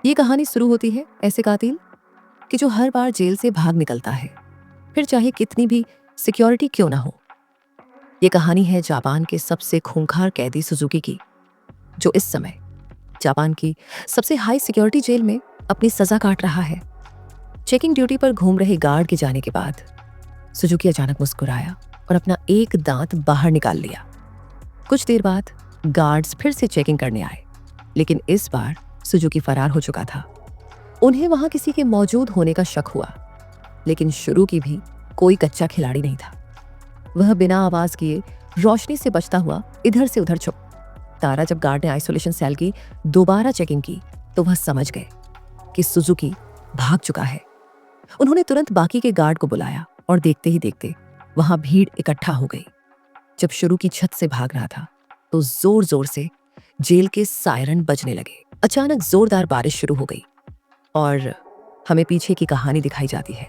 ये कहानी शुरू होती है ऐसे कातिल कि जो हर बार जेल से भाग निकलता है, फिर चाहे कितनी भी सिक्योरिटी क्यों ना हो। ये कहानी है जापान के सबसे खूंखार कैदी सुजुकी की, जो इस समय जापान की सबसे हाई सिक्योरिटी जेल में अपनी सजा काट रहा है। चेकिंग ड्यूटी पर घूम रहे गार्ड के जाने के बाद सुजुकी अचानक मुस्कुराया और अपना एक दांत बाहर निकाल लिया। कुछ देर बाद गार्ड्स फिर से चेकिंग करने आए, लेकिन इस बार सुजुकी फरार हो चुका था। उन्हें वहां किसी के मौजूद होने का शक हुआ, लेकिन शुरू की भी कोई कच्चा खिलाड़ी नहीं था। वह बिना आवाज किए रोशनी से बचता हुआ इधर से उधर छुप तारा। जब गार्ड ने आइसोलेशन सेल की दोबारा चेकिंग की तो वह समझ गए कि सुजुकी भाग चुका है। उन्होंने तुरंत बाकी के गार्ड को बुलाया और देखते ही देखते वहां भीड़ इकट्ठा हो गई। जब शुरू की छत से भाग रहा था तो जोर जोर से जेल के सायरन बजने लगे। अचानक जोरदार बारिश शुरू हो गई और हमें पीछे की कहानी दिखाई जाती है।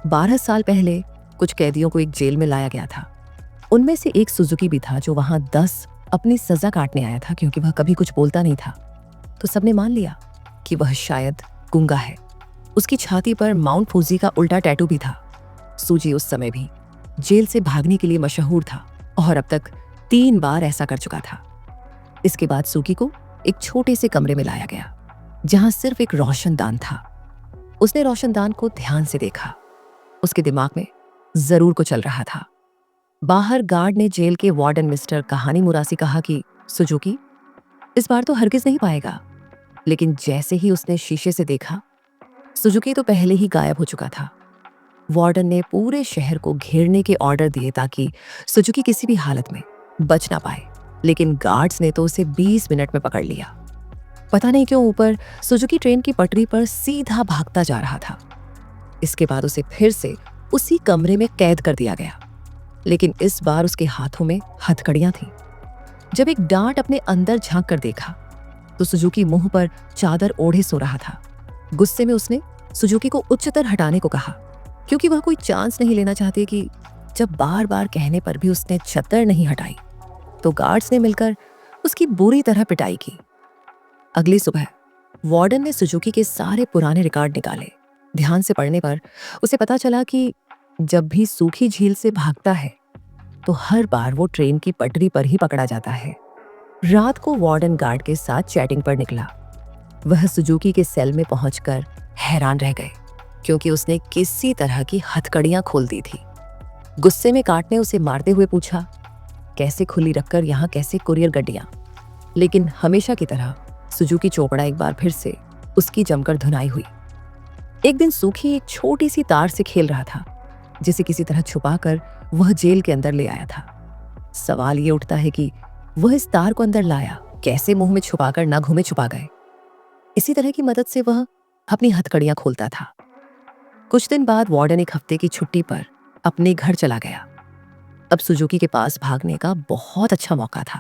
12 साल पहले कुछ कैदियों को एक जेल में लाया गया था। उनमें से एक सुजुकी भी था, जो वहां 10 अपनी सजा काटने आया था। क्योंकि वह कभी कुछ बोलता नहीं था तो सबने मान लिया कि वह शायद गूंगा है। उसकी छाती पर माउंट फूजी का उल्टा टैटू भी था। सूजी उस समय भी जेल से भागने के लिए मशहूर था और अब तक 3 बार ऐसा कर चुका था। इसके बाद सूकी को एक छोटे से कमरे में लाया गया, जहां सिर्फ एक रोशनदान था। उसने रोशनदान को ध्यान से देखा। उसके दिमाग में जरूर कुछ चल रहा था। बाहर गार्ड ने जेल के वार्डन मिस्टर कहानी मुरासी कहा कि सुजुकी इस बार तो हरगिज नहीं पाएगा। लेकिन जैसे ही उसने शीशे से देखा, सुजुकी तो पहले ही गायब हो चुका था। वार्डन ने पूरे शहर को घेरने के ऑर्डर दिए ताकि सुजुकी किसी भी हालत में बच ना पाए, लेकिन गार्ड्स ने तो उसे 20 मिनट में पकड़ लिया। पता नहीं क्यों ऊपर सुजुकी ट्रेन की पटरी पर सीधा भागता जा रहा था। इसके बाद उसे फिर से उसी कमरे में कैद कर दिया गया, लेकिन इस बार उसके हाथों में हथकड़ियां थीं। जब एक डांट अपने अंदर झांक कर देखा तो सुजुकी मुंह पर चादर ओढ़े सो रहा था। गुस्से में उसने सुजुकी को उच्चतर हटाने को कहा, क्योंकि वह कोई चांस नहीं लेना चाहते कि जब बार बार कहने पर भी उसने चद्दर नहीं हटाई तो गार्ड्स ने मिलकर उसकी बुरी तरह पिटाई की। अगली सुबह वार्डन ने सुजुकी के सारे पुराने रिकॉर्ड निकाले। ध्यान से पढ़ने पर उसे पता चला कि जब भी सूखी झील से भागता है तो हर बार वो ट्रेन की पटरी पर ही पकड़ा जाता है। रात को वार्डन गार्ड के साथ चैटिंग पर निकला। वह सुजुकी के सेल में पहुंचकर हैरान रह गए, क्योंकि उसने किसी तरह की हथकड़ियां खोल दी थी। गुस्से में गार्ड ने उसे मारते हुए पूछा, कैसे खुली रखकर यहाँ कैसे कुरियर गड्डियां? लेकिन हमेशा की तरह सुजुकी चोपड़ा एक बार फिर से उसकी जमकर धुनाई हुई। एक दिन सूखी एक छोटी सी तार से खेल रहा था, जिसे किसी तरह छुपाकर वह जेल के अंदर ले आया था। सवाल ये उठता है कि वह इस तार को अंदर लाया कैसे? मुंह में छुपाकर ना घूमे छुपा गए। इसी तरह की मदद से वह अपनी हथकड़ियां खोलता था। कुछ दिन बाद वार्डन एक हफ्ते की छुट्टी पर अपने घर चला गया। अब सुजुकी के पास भागने का बहुत अच्छा मौका था।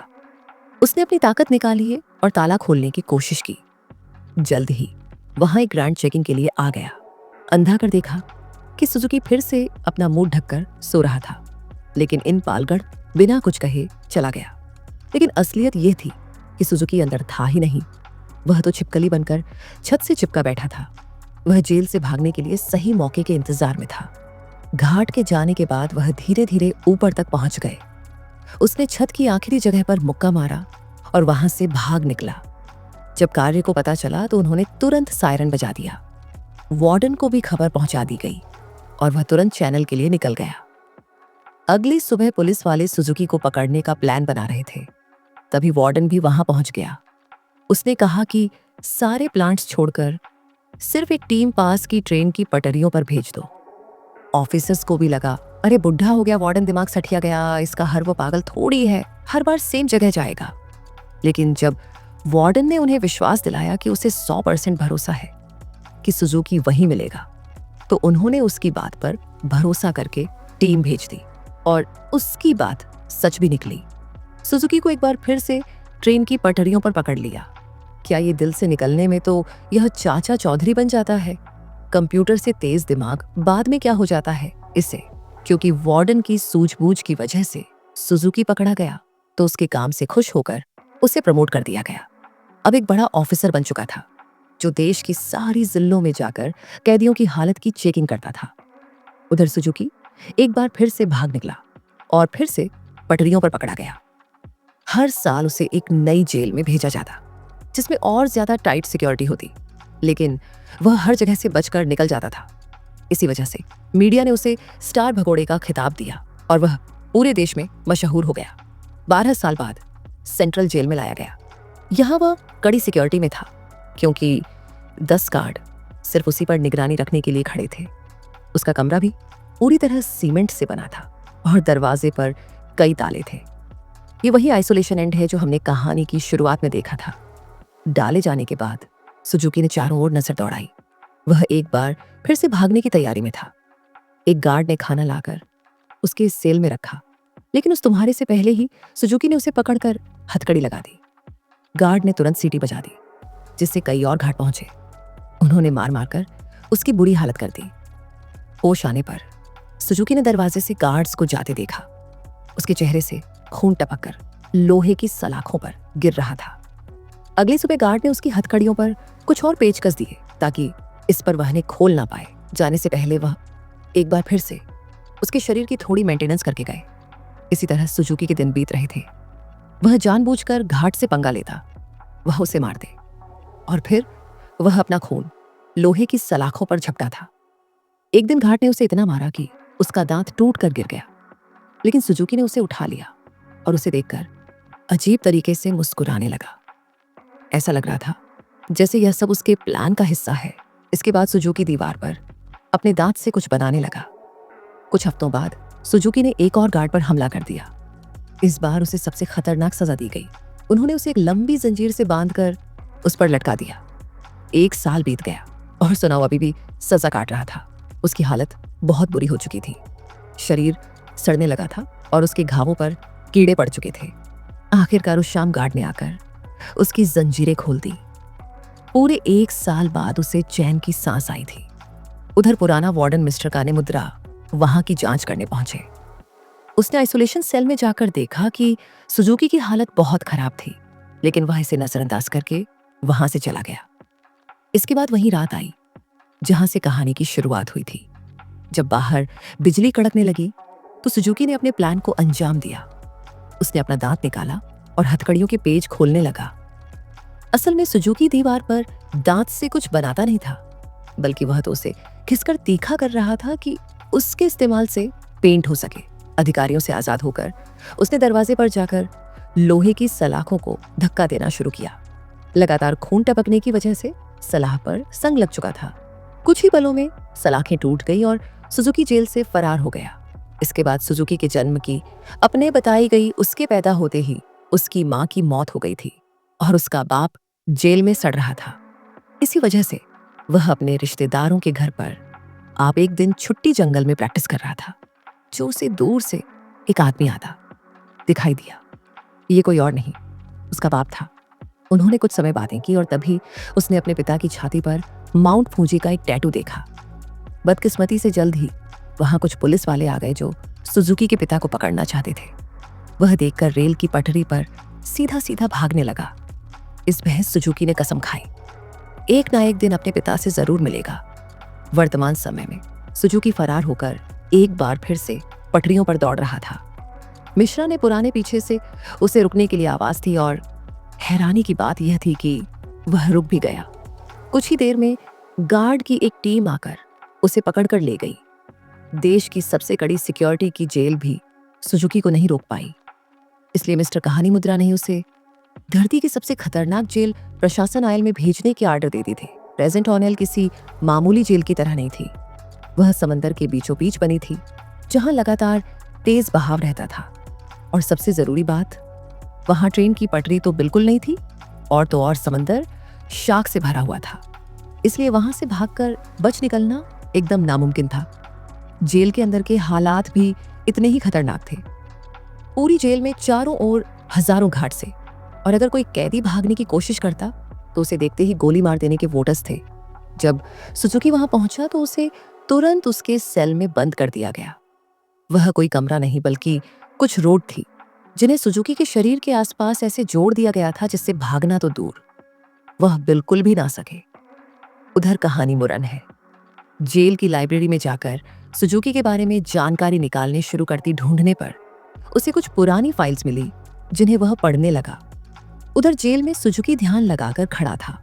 उसने अपनी ताकत निकाली है और ताला खोलने की कोशिश की। जल्द ही वहां एक ग्रैंड चेकिंग के लिए आ गया। अंधा कर देखा कि सुजुकी फिर से अपना मुंह ढककर सो रहा था, लेकिन इन पालगढ़ बिना कुछ कहे चला गया। लेकिन असलियत यह थी कि सुजुकी अंदर था ही नहीं। वह तो छिपकली बनकर छत से चिपका बैठा था। वह जेल से भागने के लिए सही मौके के इंतजार में था। घाट के जाने के बाद वह धीरे धीरे ऊपर तक पहुंच गए। उसने छत की आखिरी जगह पर मुक्का मारा और वहां से भाग निकला। जब कार्य को पता चला तो उन्होंने तुरंत सायरन बजा दिया। वार्डन को भी खबर पहुंचा दी गई और वह तुरंत चैनल के लिए निकल गया। अगली सुबह पुलिस वाले सुजुकी को पकड़ने का प्लान बना रहे थे। तभी वार्डन भी वहां पहुंच गया। उसने कहा कि सारे प्लांट्स छोड़कर सिर्फ एक टीम पास की ट्रेन की पटरियों पर भेज दो। ऑफिसर्स को भी लगा, अरे बुढ़ा हो गया वार्डन, दिमाग सठिया गया, इसका हर वो पागल थोड़ी है, हर बार सेम जगह जाएगा। लेकिन जब वार्डन ने उन्हें विश्वास दिलाया कि उसे 100% भरोसा है कि सुजुकी वहीं मिलेगा, तो उन्होंने उसकी बात पर भरोसा करके टीम भेज दी और उसकी बात सच भी निकली। सुजुकी को एक बार फिर से ट्रेन की पटरियों पर पकड़ लिया। क्या ये दिल से निकलने में तो यह चाचा चौधरी बन जाता है? कंप्यूटर से तेज दिमाग बाद में क्या हो जाता है इसे? क्योंकि वार्डन की सूझबूझ की वजह से सुजुकी पकड़ा गया तो उसके काम से खुश होकर उसे प्रमोट कर दिया गया। अब एक बड़ा ऑफिसर बन चुका था। जो देश की सारी जिलों में जाकर कैदियों की हालत की चेकिंग करता था। उधर सुजुकी एक बार फिर से भाग निकला और फिर से पटरियों पर पकड़ा गया। हर साल उसे एक नई जेल में भेजा जाता, जिसमें और ज्यादा टाइट सिक्योरिटी होती, लेकिन वह हर जगह से बचकर निकल जाता था। इसी वजह से मीडिया ने उसे स्टार भगोड़े का खिताब दिया और वह पूरे देश में मशहूर हो गया। 12 साल बाद सेंट्रल जेल में लाया गया। यहाँ वह कड़ी सिक्योरिटी में था, क्योंकि 10 गार्ड सिर्फ उसी पर निगरानी रखने के लिए खड़े थे। उसका कमरा भी पूरी तरह सीमेंट से बना था और दरवाजे पर कई ताले थे। ये वही आइसोलेशन एंड है जो हमने कहानी की शुरुआत में देखा था। डाले जाने के बाद सुजुकी ने चारों ओर नजर दौड़ाई। वह एक बार फिर से भागने की तैयारी में था। एक गार्ड ने खाना लाकर उसके सेल में रखा, लेकिन उस तुम्हारे से पहले ही सुजुकी ने उसे पकड़कर हथकड़ी लगा दी। गार्ड ने तुरंत सीटी बजा दी, जिससे कई और घाट पहुंचे। उन्होंने मार मारकर उसकी बुरी हालत कर दी। होश आने पर सुजुकी ने दरवाजे से गार्ड्स को जाते देखा। उसके चेहरे से खून टपककर लोहे की सलाखों पर गिर रहा था। अगली सुबह गार्ड ने उसकी हथकड़ियों पर कुछ और पेचकस दिए, ताकि इस पर वह ने खोल ना पाए। जाने से पहले वह एक बार फिर से उसके शरीर की थोड़ी मेंटेनेंस करके गए। इसी तरह सुजुकी के दिन बीत रहे थे। वह जानबूझकर घाट से पंगा लेता, वह उसे मार दे, और फिर वह अपना खून लोहे की सलाखों पर झपटा था। एक दिन घाट ने उसे इतना मारा कि उसका दांत टूट कर गिर गया, लेकिन सुजुकी ने उसे उठा लिया और उसे देखकर अजीब तरीके से मुस्कुराने लगा। ऐसा लग रहा था जैसे यह सब उसके प्लान का हिस्सा है। इसके बाद सुजुकी दीवार पर अपने दांत से कुछ बनाने लगा। कुछ हफ्तों बाद सुजुकी ने एक और गार्ड पर हमला कर दिया। इस बार उसे सबसे खतरनाक सजा दी गई। उन्होंने उसे एक लंबी जंजीर से बांधकर उस पर लटका दिया। 1 साल बीत गया और सुनाओ अभी भी सजा काट रहा था। उसकी हालत बहुत बुरी हो चुकी थी। शरीर सड़ने लगा था और उसके घावों पर कीड़े पड़ चुके थे। आखिरकार उस शाम गार्ड ने आकर उसकी जंजीरें खोल दी। पूरे 1 साल बाद उसे चैन की सांस आई थी। उधर पुराना वार्डन मिस्टर कानेमुद्रा वहां की जांच करने पहुंचे। उसने आइसोलेशन सेल में जाकर देखा कि सुजुकी की हालत बहुत खराब थी, लेकिन वह इसे नजरअंदाज करके वहां से चला गया। इसके बाद वही रात आई जहां से कहानी की शुरुआत हुई थी। जब बाहर बिजली कड़कने लगी तो सुजुकी ने अपने प्लान को अंजाम दिया। उसने अपना दांत निकाला और हथकड़ियों के पेज खोलने लगा। असल में सुजुकी दीवार पर दांत से कुछ बनाता नहीं था, बल्कि वह तो उसे घिसकर तीखा कर रहा था कि उसके इस्तेमाल से पेंट हो सके। अधिकारियों से आजाद होकर उसने दरवाजे पर जाकर लोहे की सलाखों को धक्का देना शुरू किया। लगातार खून टपकने की वजह से सलाख पर संग लग चुका था। कुछ ही पलों में सलाखें टूट गई और सुजुकी जेल से फरार हो गया। इसके बाद सुजुकी के जन्म की अपने बताई गई उसके पैदा होते ही उसकी मां की मौत हो गई थी और उसका बाप जेल में सड़ रहा था। इसी वजह से वह अपने रिश्तेदारों के घर पर आप एक दिन छुट्टी जंगल में प्रैक्टिस कर रहा था, जो उसे दूर से एक आदमी आता दिखाई दिया। ये कोई और नहीं, उसका बाप था। उन्होंने कुछ समय बातें की और तभी उसने अपने पिता की छाती पर माउंट फूजी का एक टैटू देखा। बदकिस्मती से जल्द ही वहां कुछ पुलिस वाले आ गए जो सुजुकी के पिता को पकड़ना चाहते थे। वह देखकर रेल की पटरी पर सीधा सीधा भागने लगा। इस बहस सुजुकी ने कसम खाई, एक ना एक दिन अपने पिता से जरूर मिलेगा। वर्तमान समय में सुजुकी फरार होकर एक बार फिर से पटरियों पर दौड़ रहा था। मिश्रा ने पुराने पीछे से उसे रुकने के लिए आवाज दी और हैरानी की बात यह थी कि वह रुक भी गया। कुछ ही देर में गार्ड की एक टीम आकर उसे पकड़कर ले गई। देश की सबसे कड़ी सिक्योरिटी की जेल भी सुजुकी को नहीं रोक पाई। इसलिए मिस्टर कहानीमुद्रा ने उसे धरती की सबसे खतरनाक जेल प्रशासन आयल में भेजने के आर्डर दे दी थी। प्रेजेंट ऑनेल किसी मामूली जेल की तरह नहीं थी। वह समंदर के बीचों बीच बनी थी, जहां लगातार तेज बहाव रहता था। और सबसे जरूरी बात, वहां ट्रेन की पटरी तो बिल्कुल नहीं थी, और तो और समंदर शार्क से भरा हुआ था। इसलिए वहां से भागकर बच निकलना एकदम नामुमकिन था। जेल के अंदर के हालात भी इतने ही खतरनाक थे। पूरी जेल में चारों ओर हजारों घाट से, और अगर कोई कैदी भागने की कोशिश करता तो उसे देखते ही गोली मार देने के वोटर्स थे। जब सुजुकी वहां पहुंचा तो उसे तुरंत उसके सेल में बंद कर दिया गया। वह कोई कमरा नहीं बल्कि कुछ रोड थी, जिन्हें सुजुकी के शरीर के आसपास ऐसे जोड़ दिया गया था जिससे भागना तो दूर, वह बिल्कुल भी ना सके। उधर कहानी मुरन है। जेल की लाइब्रेरी में जाकर सुजुकी के बारे में जानकारी निकालने शुरू करती ढूंढने पर उसे कुछ पुरानी फाइल्स मिली जिन्हें वह पढ़ने लगा। उधर जेल में सुजुकी ध्यान लगाकर खड़ा था।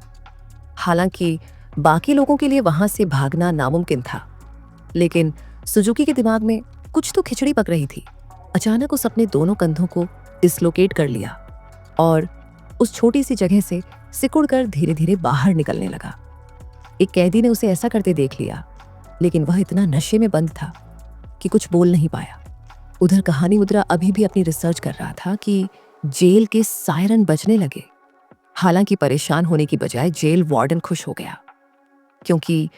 हालांकि बाकी लोगों के लिए वहां से भागना नामुमकिन था, लेकिन सुजुकी के दिमाग में कुछ तो खिचड़ी पक रही थी। अचानक उस अपने दोनों कंधों को डिस्लोकेट कर लिया और उस छोटी सी जगह से सिकुड़कर धीरे धीरे बाहर निकलने लगा। एक कैदी ने उसे ऐसा करते देख लिया, लेकिन वह इतना नशे में बंद था कि कुछ बोल नहीं पाया। उधर कहानी मुद्रा अभी भी अपनी रिसर्च कर रहा था कि जेल के सायरन बजने लगे। हालांकि परेशान होने की बजाय जेल वार्डन खुश हो गया, क्योंकि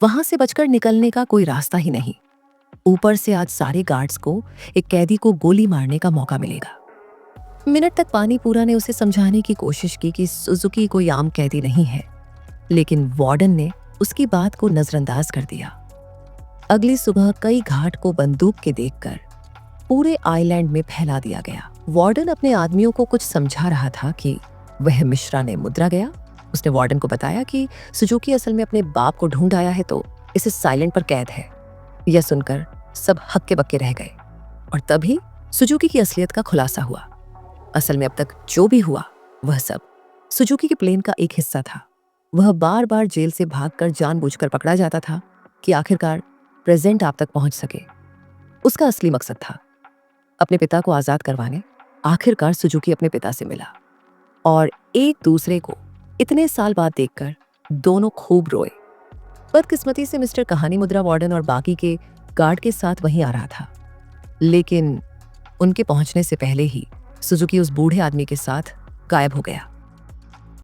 वहां से बचकर निकलने का कोई रास्ता ही नहीं। ऊपर से आज सारे गार्ड्स को एक कैदी को गोली मारने का मौका मिलेगा। मिनट तक पानीपुरा ने उसे समझाने की कोशिश की कि सुजुकी कोई आम कैदी नहीं है, लेकिन वार्डन ने उसकी बात को नजरअंदाज कर दिया। अगली सुबह कई घाट को बंदूक के देखकर पूरे आइलैंड में फैला दिया गया। वार्डन अपने आदमियों को कुछ समझा रहा था कि वह मिश्रा ने मुद्रा गया। उसने वार्डन को बताया कि सुजुकी असल में अपने बाप को ढूंढ आया है, तो इसे साइलेंट पर कैद है। यह सुनकर सब हक्के बक्के रह गए और तभी सुजुकी की असलियत का खुलासा हुआ। असल में अब तक जो भी हुआ वह सब सुजुकी के प्लान का एक हिस्सा था। वह बार बार जेल से भागकर जानबूझकर पकड़ा जाता था कि आखिरकार प्रेजेंट आप तक पहुंच सके। उसका असली मकसद था अपने पिता को आजाद करवाने। आखिरकार सुजुकी अपने पिता से मिला और एक दूसरे को इतने साल बाद देखकर दोनों खूब रोए। बदकिस्मती से मिस्टर कहानी मुद्रा वार्डन और बाकी के गार्ड के साथ वहीं आ रहा था, लेकिन उनके पहुंचने से पहले ही सुजुकी उस बूढ़े आदमी के साथ गायब हो गया।